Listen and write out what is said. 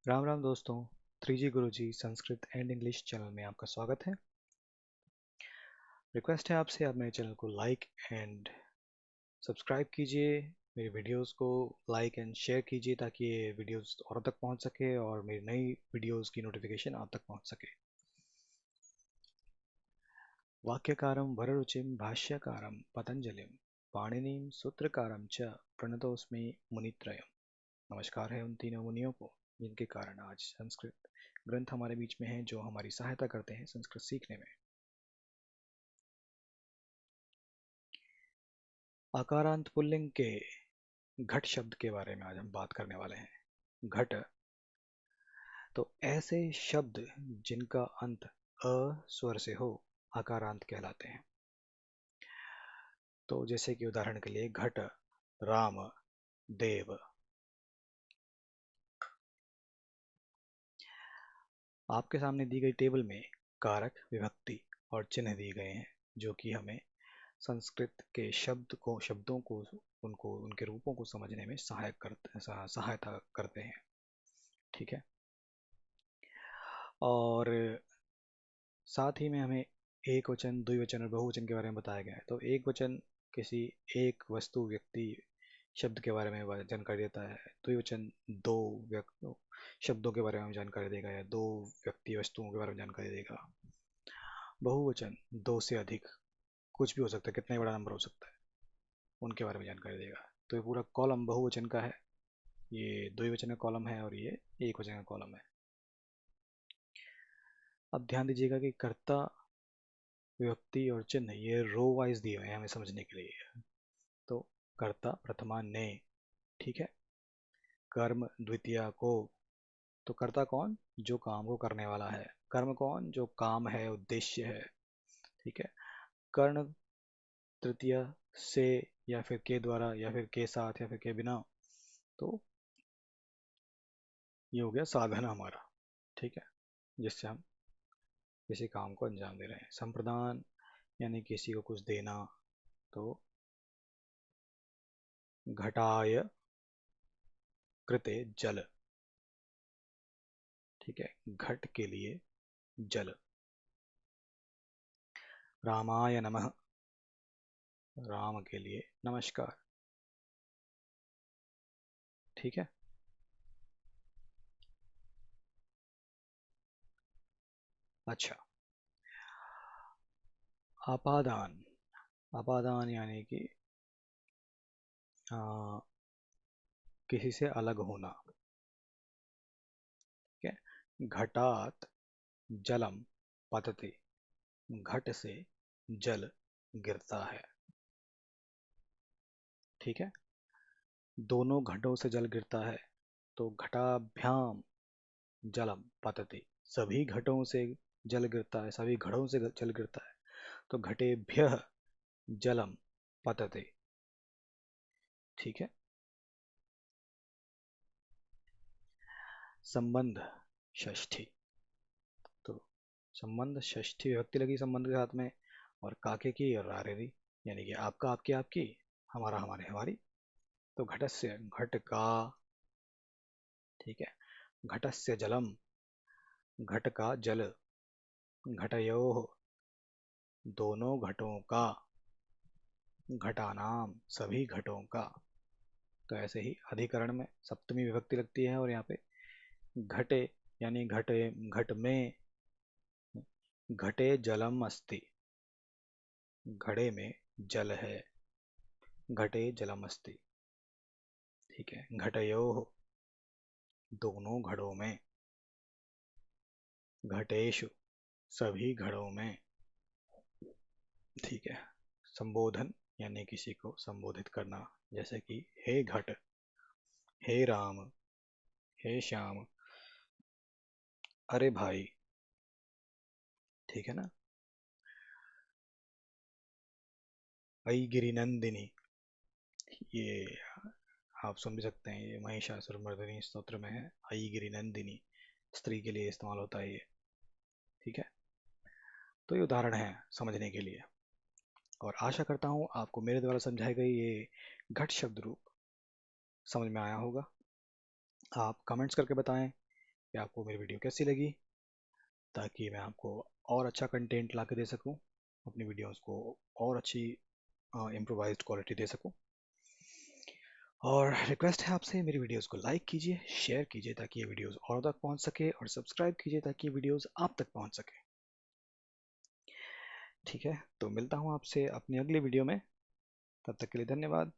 राम राम दोस्तों। 3G Guruji Sanskrit and English channel में आपका स्वागत है। रिक्वेस्ट है आपसे, आप मेरे चैनल को लाइक एंड सब्सक्राइब कीजिए। मेरे वीडियोस को लाइक एंड शेयर कीजिए ताकि ये वीडियोस औरों तक पहुंच सके और मेरी नई वीडियोस की नोटिफिकेशन आप तक पहुंच सके। वाक्यकारं वररुचिं भाष्यकारं पतंजलिं पाणिनिं सूत्रकारं च प्रणतोस्मि मुनित्रयम्। नमस्कार है उन तीनों मुनियों को जिनके कारण आज संस्कृत ग्रंथ हमारे बीच में हैं, जो हमारी सहायता करते हैं संस्कृत सीखने में। आकारांत पुल्लिंग के घट शब्द के बारे में आज हम बात करने वाले हैं। घट, तो ऐसे शब्द जिनका अंत अ स्वर से हो आकारांत कहलाते हैं। तो जैसे कि उदाहरण के लिए घट, राम, देव। आपके सामने दी गई टेबल में कारक, विभक्ति और चिन्ह दिए गए हैं, जो कि हमें संस्कृत के शब्दों को उनको उनके रूपों को समझने में सहायता करते हैं। ठीक है। और साथ ही में हमें एक वचन, द्विवचन और बहुवचन के बारे में बताया गया है। तो एक वचन किसी एक वस्तु, व्यक्ति, शब्द के बारे में जानकारी देता है। द्विवचन दो शब्दों के बारे में जानकारी देगा या दो व्यक्ति वस्तुओं के बारे में जानकारी देगा। बहुवचन दो से अधिक, कुछ भी हो सकता है, कितना ही बड़ा नंबर हो सकता है, उनके बारे में जानकारी देगा। तो ये पूरा कॉलम बहुवचन का है, ये द्विवचन का कॉलम है और ये एक वचन का कॉलम है। अब ध्यान दीजिएगा कि कर्ता, विभक्ति और चिन्ह ये रो वाइज दिए हुए हैं हमें समझने के लिए। तो कर्ता प्रथमा ने, ठीक है। कर्म द्वितीया को, तो कर्ता कौन? जो काम को करने वाला है। कर्म कौन? जो काम है, उद्देश्य है। ठीक है। कर्ण तृतीया से, या फिर के द्वारा, या फिर के साथ, या फिर के बिना। तो ये हो गया साधन हमारा, ठीक है, जिससे हम किसी काम को अंजाम दे रहे हैं। संप्रदान यानी किसी को कुछ देना। तो घटाय कृते जल, ठीक है, घट के लिए जल। रामाय नमः, राम के लिए नमस्कार। ठीक है। अच्छा, आपादान। आपादान यानी कि आ, किसी से अलग होना। ठीक है। घटात जलम पतति, घट से जल गिरता है। ठीक है। दोनों घटों से जल गिरता है, तो घटाभ्याम जलम पतति, सभी घटों से जल गिरता है, सभी घड़ों से जल गिरता है। तो घटेभ्यः जलम पतते। ठीक है। संबंध षष्ठी, तो संबंध षष्ठी विभक्ति लगी संबंध के साथ में, और काके की और रारेरी, यानी कि आपका, आपकी, आपकी, हमारा, हमारे, हमारी। तो घटस्य, घट का, ठीक है। घटस्य जलम, घट का जल। घटयोः, दोनों घटों का। घटानाम, सभी घटों का। तो ऐसे ही अधिकरण में सप्तमी विभक्ति लगती है, और यहाँ पे घटे यानी घटे, घट में, घटे जलम अस्ति, घड़े में जल है, घटे जलम अस्ति। ठीक है। घटयोः, दोनों घड़ों में। घटेषु, सभी घड़ों में। ठीक है। संबोधन यानी किसी को संबोधित करना, जैसे कि हे घट, हे राम, हे श्याम, अरे भाई। ठीक है ना। अई गिरिनंदिनी, ये आप सुन भी सकते हैं, ये महिषासुरमर्दिनी स्तोत्र में है। अई गिरिनंदिनी, स्त्री के लिए इस्तेमाल होता है ये। ठीक है। तो ये उदाहरण है समझने के लिए, और आशा करता हूँ आपको मेरे द्वारा समझाई गई ये घट शब्द रूप समझ में आया होगा। आप कमेंट्स करके बताएं कि आपको मेरी वीडियो कैसी लगी, ताकि मैं आपको और अच्छा कंटेंट ला के दे सकूँ, अपनी वीडियोस को और अच्छी इम्प्रोवाइज्ड क्वालिटी दे सकूँ। और रिक्वेस्ट है आपसे, मेरी वीडियोस को लाइक कीजिए, शेयर कीजिए ताकि ये वीडियोस और तक पहुंच सके, और सब्सक्राइब कीजिए ताकि ये वीडियोस आप तक पहुंच सके। ठीक है, तो मिलता हूं आपसे अपनी अगली वीडियो में। तब तक के लिए धन्यवाद।